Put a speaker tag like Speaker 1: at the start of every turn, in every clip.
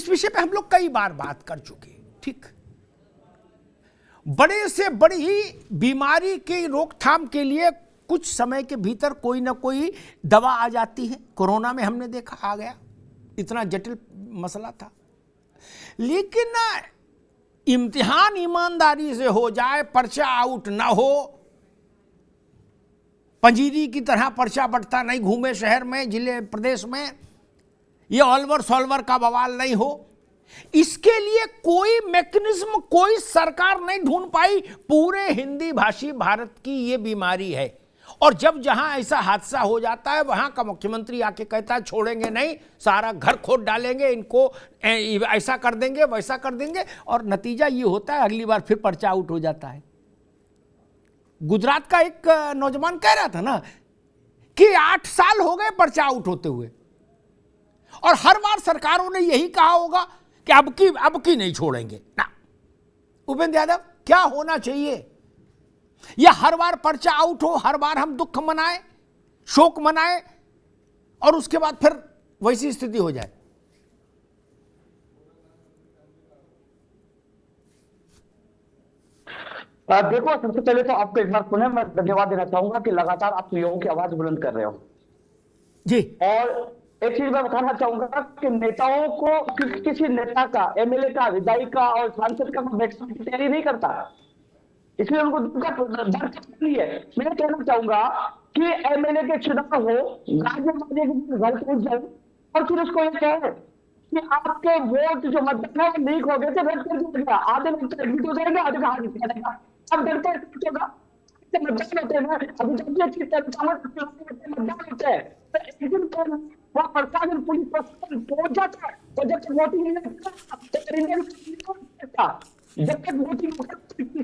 Speaker 1: इस विषय पे हम लोग कई बार बात कर चुके हैं, ठीक। बड़े से बड़ी बीमारी की रोकथाम के लिए कुछ समय के भीतर कोई ना कोई दवा आ जाती है। कोरोना में हमने देखा आ गया, इतना जटिल मसला था। लेकिन इम्तिहान ईमानदारी से हो जाए, पर्चा आउट ना हो, पंजीरी की तरह पर्चा बंटता नहीं घूमे शहर में, जिले प्रदेश में, ये ऑल्वर सॉल्वर का बवाल नहीं हो, इसके लिए कोई मैकेनिज्म कोई सरकार नहीं ढूंढ पाई। पूरे हिंदी भाषी भारत की ये बीमारी है। और जब जहां ऐसा हादसा हो जाता है वहां का मुख्यमंत्री आके कहता है छोड़ेंगे नहीं, सारा घर खोद डालेंगे, इनको ऐसा कर देंगे वैसा कर देंगे, और नतीजा ये होता है अगली बार फिर पर्चा आउट हो जाता है। गुजरात का एक नौजवान कह रहा था ना कि 8 साल हो गए पर्चा आउट होते हुए, और हर बार सरकारों ने यही कहा होगा कि अब की नहीं छोड़ेंगे ना। उपेंद्र यादव, क्या होना चाहिए? या हर बार पर्चा आउट हो, हर बार हम दुख मनाएं, शोक मनाएं, और उसके बाद फिर वैसी स्थिति हो जाए?
Speaker 2: देखो, सबसे पहले तो आपको एक बार पुनः मैं धन्यवाद देना चाहूंगा कि लगातार आप युवाओं की आवाज बुलंद कर रहे हो
Speaker 1: जी।
Speaker 2: और एक चीज मैं बताना चाहूंगा कि नेताओं को किसी नेता का, एमएलए का, विधायक का और सांसद का तैयारी नहीं करता, इसलिए उनको डर नहीं है। मैं कहना चाहूंगा कि एमएलए के चुनाव हो, गाजे बाजे के घर पहुंच जाए और फिर उसको ये कहे कि आपके वोट जो मतदान है वो लीक हो गए थे, रद्द कर दिया गया, आधे वोट एडमिट हो जाएगा, आधे का हाथ निकल जाएगा। अब डरते होगा मतदान होते हैं, अभी जब अच्छी मतदान होते हैं तो एक दिन वह प्रशासन पुलिस प्रशासन पहुंच जाता है, तो जब तक वोटिंग नहीं होता जब तक वोटिंग नहीं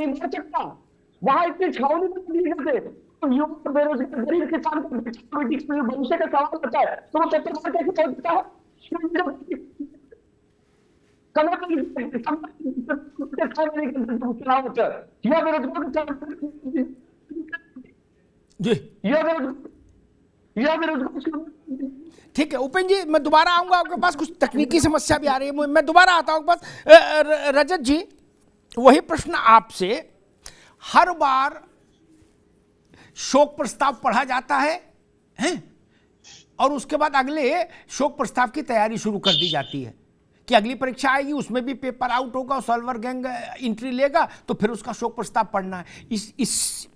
Speaker 2: मार सकता, वहां इतनी छावनी नहीं करते। तो युवा बेरोजगार गरीब किसान का भविष्य का सवाल होता है, तो वो पेपर मार कैसे पहुंचता है?
Speaker 1: ठीक है उपेंद्र जी, मैं दोबारा आऊंगा आपके पास, कुछ तकनीकी समस्या भी आ रही है, मैं दोबारा आता हूं पास। रजत जी, वही प्रश्न आपसे, हर बार शोक प्रस्ताव पढ़ा जाता है और उसके बाद अगले शोक प्रस्ताव की तैयारी शुरू कर दी जाती है कि अगली परीक्षा आएगी, उसमें भी पेपर आउट होगा और सॉल्वर गैंग एंट्री लेगा, तो फिर उसका शोक प्रस्ताव पढ़ना है।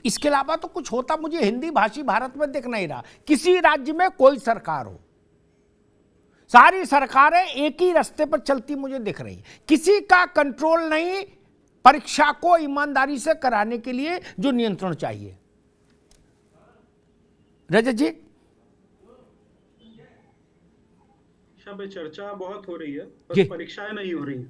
Speaker 1: इसके अलावा तो कुछ होता मुझे हिंदी भाषी भारत में दिख नहीं रहा। किसी राज्य में कोई सरकार हो, सारी सरकारें एक ही रास्ते पर चलती मुझे दिख रही, किसी का कंट्रोल नहीं परीक्षा को ईमानदारी से कराने के लिए जो नियंत्रण चाहिए। रजत जी,
Speaker 3: पे चर्चा बहुत हो रही है, बस परीक्षाएं नहीं हो रही,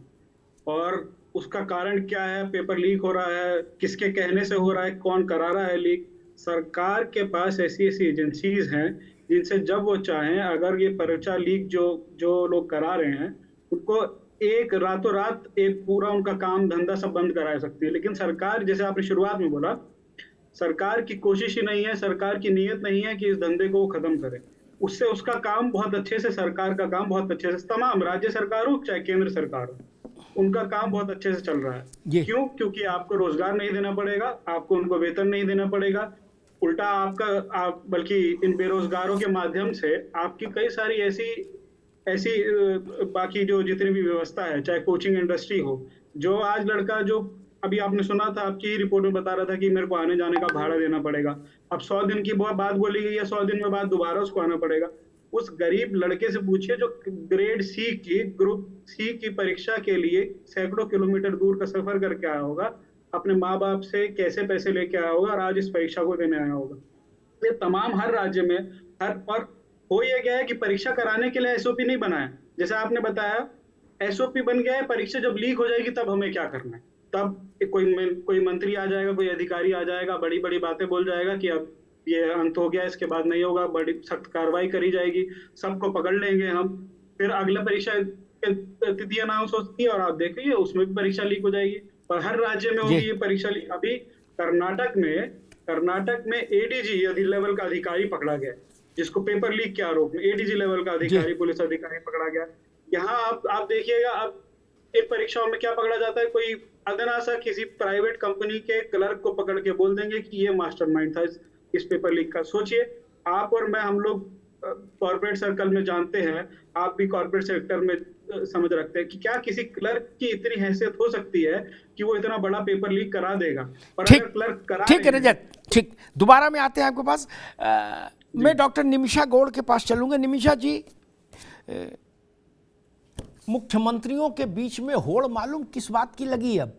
Speaker 3: और उसका कारण क्या है? पेपर लीक हो रहा है, किसके कहने से हो रहा है, कौन करा रहा है लीक? सरकार के पास ऐसी ऐसी एजेंसीज हैं जिनसे जब वो चाहें, अगर ये परीक्षा लीक जो लोग करा रहे हैं उनको एक रातों रात एक पूरा उनका काम धंधा सब बंद करा सकती है। लेकिन सरकार, जैसे आपने शुरुआत में बोला, सरकार की कोशिश ही नहीं है, सरकार की नीयत नहीं है कि इस धंधे को खत्म करे। उससे उसका काम बहुत अच्छे से, सरकार का काम बहुत अच्छे से, तमाम राज्य सरकार हो चाहे केंद्र सरकार हो, उनका काम बहुत अच्छे से चल रहा है। क्यों? क्योंकि आपको रोजगार नहीं देना पड़ेगा, आपको उनको वेतन नहीं देना पड़ेगा, उल्टा बल्कि इन बेरोजगारों के माध्यम से आपकी कई सारी ऐसी बाकी जो जितनी भी व्यवस्था है, चाहे कोचिंग इंडस्ट्री हो, जो आज लड़का जो अभी आपने सुना था, आपकी ही रिपोर्ट में बता रहा था कि मेरे को आने जाने का भाड़ा देना पड़ेगा, अब 100 दिन की बात बोली गई है, 100 दिन में बाद दोबारा उसको आना पड़ेगा। उस गरीब लड़के से पूछिए जो ग्रेड सी की, ग्रुप सी की परीक्षा के लिए सैकड़ों किलोमीटर दूर का सफर करके आया होगा, अपने माँ बाप से कैसे पैसे लेके आया होगा और आज इस परीक्षा को देने आया होगा। ये तमाम हर राज्य में और हो यह गया है कि परीक्षा कराने के लिए एसओपी नहीं बनाया। जैसे आपने बताया, एसओपी बन गया है, परीक्षा जब लीक हो जाएगी तब हमें क्या करना है, तब कोई मंत्री आ जाएगा, कोई अधिकारी आ जाएगा, बड़ी बड़ी बातें बोल जाएगा कि अब ये अंत हो गया, इसके बाद नहीं होगा, बड़ी सख्त कार्रवाई करी जाएगी, सबको पकड़ लेंगे हम, फिर अगला परीक्षा तिथि अनाउंस होती है और आप देखिए उसमें भी परीक्षा लीक हो जाएगी। और हर राज्य में होगी ये परीक्षा लीक। अभी कर्नाटक में एडीजी लेवल का अधिकारी पकड़ा गया, जिसको पेपर लीक के आरोप में एडीजी लेवल का अधिकारी, पुलिस अधिकारी पकड़ा गया। यहाँ आप देखिएगा, अब इन परीक्षाओं में क्या पकड़ा जाता है, कोई अदना सा किसी प्राइवेट कंपनी के क्लर्क को पकड़ के बोल देंगे कि ये मास्टरमाइंड था इस पेपर लीक का। सोचिए, आप और मैं, हम लोग कॉर्पोरेट सर्कल में जानते हैं, आप भी कॉर्पोरेट सेक्टर में समझ रखते हैं कि क्या किसी क्लर्क की इतनी हैसियत हो सकती है कि वो इतना बड़ा पेपर लीक करा देगा। पर अगर क्लर्क करा,
Speaker 1: ठीक है रजत, ठीक, दोबारा में आते हैं आपके पास। मैं डॉक्टर निमिषा गौड़ के पास चलूंगा। निमिषा जी, मुख्यमंत्रियों के बीच में होड़ मालूम किस बात की लगी अब,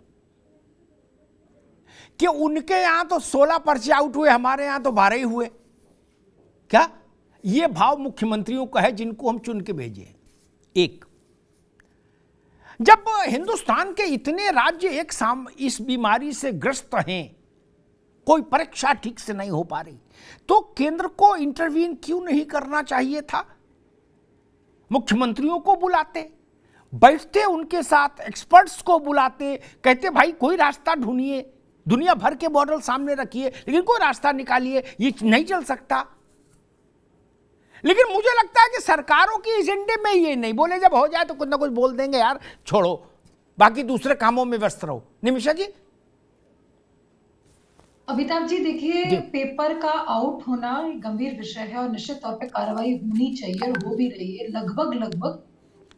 Speaker 1: कि उनके यहां तो 16 पर्चे आउट हुए, हमारे यहां तो 12 ही हुए। क्या ये भाव मुख्यमंत्रियों का है जिनको हम चुन के भेजे? एक, जब हिंदुस्तान के इतने राज्य इस बीमारी से ग्रस्त हैं, कोई परीक्षा ठीक से नहीं हो पा रही, तो केंद्र को इंटरवीन क्यों नहीं करना चाहिए था? मुख्यमंत्रियों को बुलाते, बैठते, उनके साथ एक्सपर्ट्स को बुलाते, कहते भाई कोई रास्ता ढूंढिए, दुनिया भर के मॉडल सामने रखिए, लेकिन कोई रास्ता निकालिए, ये नहीं चल सकता। लेकिन मुझे लगता है कि सरकारों की एजेंडे में ये नहीं, बोले जब हो जाए तो कुछ ना कुछ बोल देंगे, यार छोड़ो, बाकी दूसरे कामों में व्यस्त रहो। निमिषा जी।
Speaker 4: अमिताभ जी, देखिए, पेपर का आउट होना एक गंभीर विषय है और निश्चित तौर पे कार्रवाई होनी चाहिए और हो भी रही है। लगभग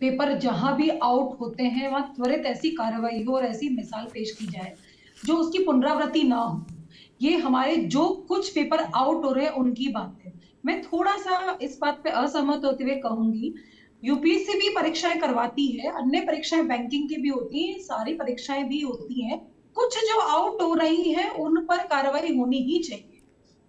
Speaker 4: पेपर जहां भी आउट होते हैं वहां त्वरित ऐसी कार्रवाई हो और ऐसी मिसाल पेश की जाए जो उसकी पुनरावृत्ति ना हो। ये हमारे जो कुछ पेपर आउट हो रहे हैं उनकी बात है। मैं थोड़ा सा इस बात पे असहमत होते हुए कहूंगी, यूपीएससी भी परीक्षाएं करवाती है, अन्य परीक्षाएं बैंकिंग की भी होती हैं, सारी परीक्षाएं भी होती हैं। कुछ जो आउट हो रही है उन पर कार्रवाई होनी ही चाहिए।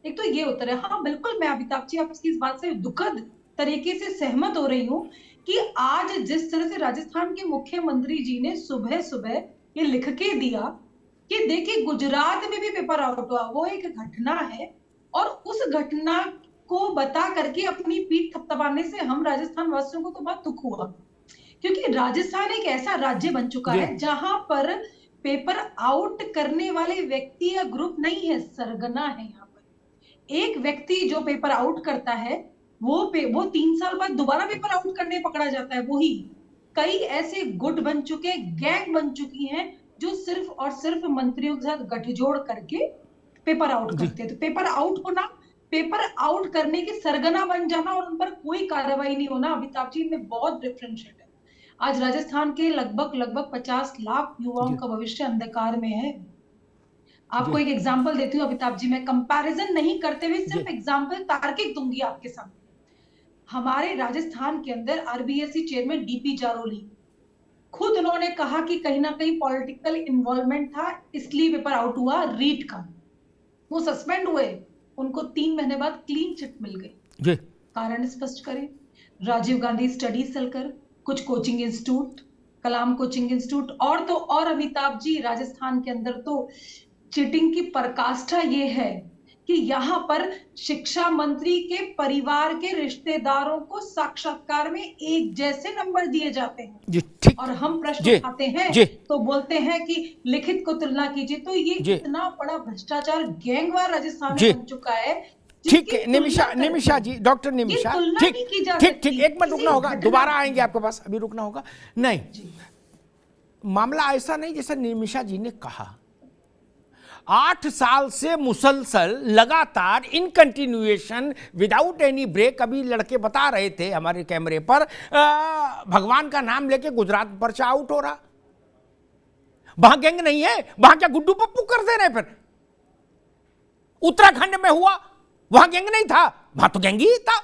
Speaker 4: एक तो ये उत्तर है। हाँ बिल्कुल, मैं अमिताभ जी आपकी इस बात से दुखद तरीके से सहमत हो रही हूँ कि आज जिस तरह से राजस्थान के मुख्यमंत्री जी ने सुबह सुबह ये लिख के दिया कि देखिए गुजरात में भी पेपर आउट हुआ, वो एक घटना है, और उस घटना को बता करके अपनी पीठ थपथपाने से हम राजस्थान वासियों को तो बहुत दुख हुआ, क्योंकि राजस्थान एक ऐसा राज्य बन चुका है जहां पर पेपर आउट करने वाले व्यक्ति या ग्रुप नहीं है, सरगना है। यहाँ पर एक व्यक्ति जो पेपर आउट करता है वो 3 साल बाद दोबारा पेपर आउट करने पकड़ा जाता है। वही कई ऐसे गुट बन चुके, गैंग बन चुकी हैं जो सिर्फ और सिर्फ मंत्रियों के साथ गठजोड़ करके पेपर आउट करते हैं। तो पेपर आउट होना, पेपर आउट करने के सरगना बन जाना और उन पर कोई कार्रवाई नहीं होना, अमिताभ जी, में बहुत डिफरेंशिएट है। आज राजस्थान के लगभग 50 लाख युवाओं का भविष्य अंधकार में है। आपको एक एग्जांपल देती हूँ अमिताभ जी, मैं कंपैरिजन नहीं करते हुए सिर्फ एग्जांपल तार्किक दूंगी आपके सामने। हमारे राजस्थान के अंदर आरबीएससी चेयरमैन डीपी जारोली खुद उन्होंने कहा कि कहीं ना कहीं पॉलिटिकल इन्वॉल्वमेंट था, इसलिए पेपर आउट हुआ रीट का। वो सस्पेंड हुए, उनको 3 महीने बाद क्लीन चिट मिल गई। कारण स्पष्ट करें, राजीव गांधी स्टडी सर्कल, कुछ कोचिंग इंस्टीट्यूट, कलाम कोचिंग इंस्टीट्यूट, और तो और अमिताभ जी राजस्थान के अंदर तो चीटिंग की पराकाष्ठा ये है कि यहाँ पर शिक्षा मंत्री के परिवार के रिश्तेदारों को साक्षात्कार में एक जैसे नंबर दिए जाते हैं, और हम प्रश्न उठाते हैं तो बोलते हैं कि लिखित को तुलना कीजिए। तो ये इतना बड़ा भ्रष्टाचार गैंगवार राजस्थान में बन चुका है।
Speaker 1: ठीक है निमिषा जी, डॉक्टर निमिषा, ठीक, एक मिनट रुकना होगा, दोबारा आएंगे आपके पास, अभी रुकना होगा। नहीं, मामला ऐसा नहीं जैसा निमिषा जी ने कहा। 8 साल से मुसलसल लगातार in continuation without any break, अभी लड़के बता रहे थे हमारे कैमरे पर, भगवान का नाम लेके गुजरात पर्चा आउट हो रहा। वहां गैंग नहीं है, वहां क्या गुड्डू पप्पू कर दे रहे? फिर उत्तराखंड में हुआ, वहां गैंग नहीं था, वहां तो गैंग ही था।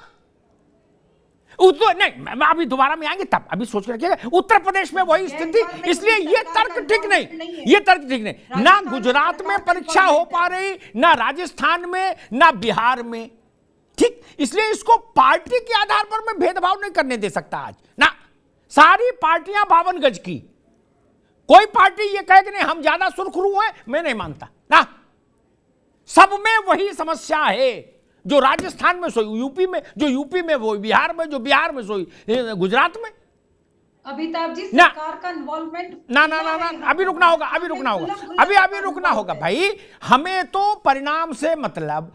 Speaker 1: नहीं, अभी दोबारा में आएंगे तब, अभी सोच रखिएगा। उत्तर प्रदेश में वही स्थिति, इसलिए ये तर्क ठीक नहीं, ये तर्क ठीक नहीं। ना गुजरात में परीक्षा हो पा रही, ना राजस्थान में, ना बिहार में, ठीक। इसलिए इसको पार्टी के आधार पर मैं भेदभाव नहीं करने दे सकता आज ना। सारी पार्टियां 52 गज की, कोई पार्टी ये कहे कि नहीं हम ज्यादा सुरखरू हैं, मैं नहीं मानता ना। सब में वही समस्या है, जो राजस्थान में सोई यूपी में, जो यूपी में वो बिहार में, जो बिहार में सोई गुजरात में।
Speaker 4: अमिताभ जी, सरकार का इन्वॉल्वमेंट
Speaker 1: ना, अभी रुकना होगा, अभी रुकना होगा भाई। हमें तो परिणाम से मतलब,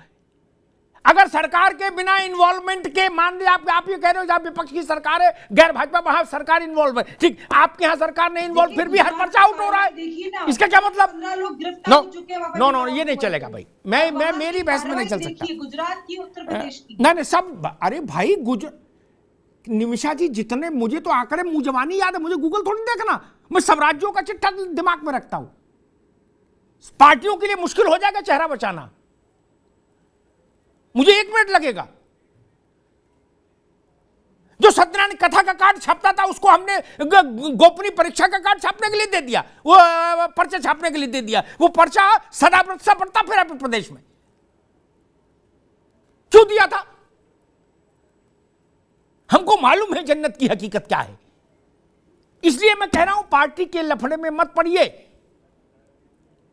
Speaker 1: अगर सरकार के बिना इन्वॉल्वमेंट के, मान लिया आप ये कह रहे हो जहां विपक्ष की सरकार है, गैर भाजपा, वहां सरकार इन्वॉल्व है, ठीक, आपके यहां सरकार नहीं इन्वॉल्व, फिर भी हर पर्चा आउट हो रहा है, इसका क्या मतलब? नो नो, ये नहीं चलेगा भाई, मैं मेरी बहस में नहीं चल सकता।
Speaker 4: गुजरात की, उत्तर प्रदेश की,
Speaker 1: नहीं सब, अरे भाई निमिषा जी, जितने मुझे तो आंकड़े मुंह जवानी याद है, मुझे गूगल थोड़ी देखना, मैं सब राज्यों का चिट्ठा दिमाग में रखता हूं। पार्टियों के लिए मुश्किल हो जाएगा चेहरा बचाना, मुझे 1 मिनट लगेगा। जो सत्यनारायण कथा का कार्ड छपता था उसको हमने गोपनीय परीक्षा का कार्ड छापने के लिए दे दिया, वो पर्चा छापने के लिए दे दिया, वो पर्चा सदा पड़ता फिर अपने प्रदेश में क्यों दिया था? हमको मालूम है जन्नत की हकीकत क्या है। इसलिए मैं कह रहा हूं पार्टी के लफड़े में मत पड़िए,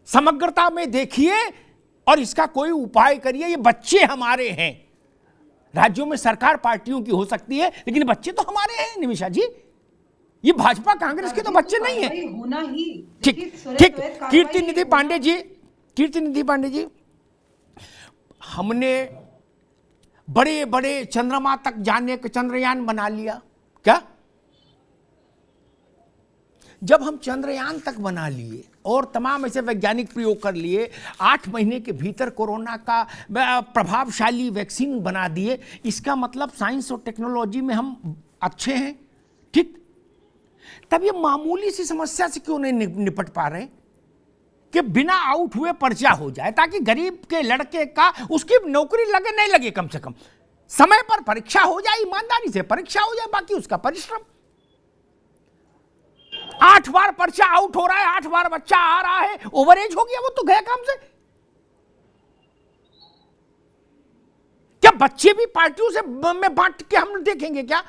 Speaker 1: समग्रता में देखिए और इसका कोई उपाय करिए। ये बच्चे हमारे हैं, राज्यों में सरकार पार्टियों की हो सकती है लेकिन बच्चे तो हमारे हैं निमिषा जी, ये भाजपा कांग्रेस के तो बच्चे नहीं है।
Speaker 4: होना ही
Speaker 1: ठीक ठीक। कीर्तिनिधि पांडे जी, हमने बड़े बड़े चंद्रमा तक जाने का चंद्रयान बना लिया क्या? जब हम चंद्रयान तक बना लिए और तमाम ऐसे वैज्ञानिक प्रयोग कर लिए, 8 महीने के भीतर कोरोना का प्रभावशाली वैक्सीन बना दिए, इसका मतलब साइंस और टेक्नोलॉजी में हम अच्छे हैं, ठीक? तब ये मामूली सी समस्या से क्यों नहीं निपट पा रहे कि बिना आउट हुए पर्चा हो जाए, ताकि गरीब के लड़के का उसकी नौकरी लगे नहीं लगे, कम से कम समय पर परीक्षा हो जाए, ईमानदारी से परीक्षा हो जाए, बाकी उसका परिश्रम। 8 बार पर्चा आउट हो रहा है, 8 बार बच्चा आ रहा है, ओवरेज हो गया, वो तो गया काम से। क्या बच्चे भी पार्टियों से में बांट के हम देखेंगे क्या